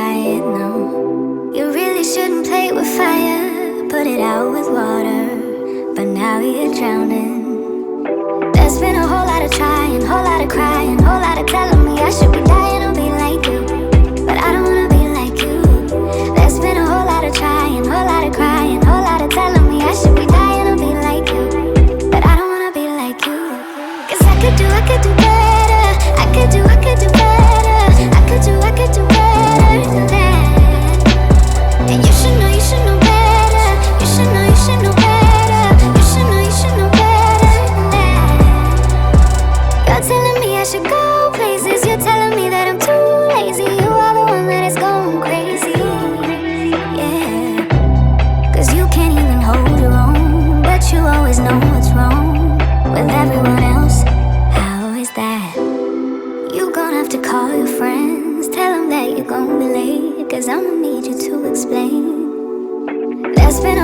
try it, no. You really shouldn't play with fire, put it out with water, but now you're drowning. There's been a whole lot of trying, whole lot of crying, whole lot of telling me I should be dying or be like you, but I don't wanna be like you. There's been a whole lot of trying, whole lot of crying, whole lot of telling me I should be dying or be like you, but I don't wanna be like you. Cause I could do better, I could do better, I could do better than that. And you should know better, you should know better, you should know better than that. You're telling me I should go places, you're telling me that I'm too lazy. You are the one that is going crazy, yeah. Cause you can't even hold your own, but you always know what's wrong with everyone else. How is that? You gonna have to call your friends, tell them that you're gonna be late, cause I'ma need you to explain. There's been a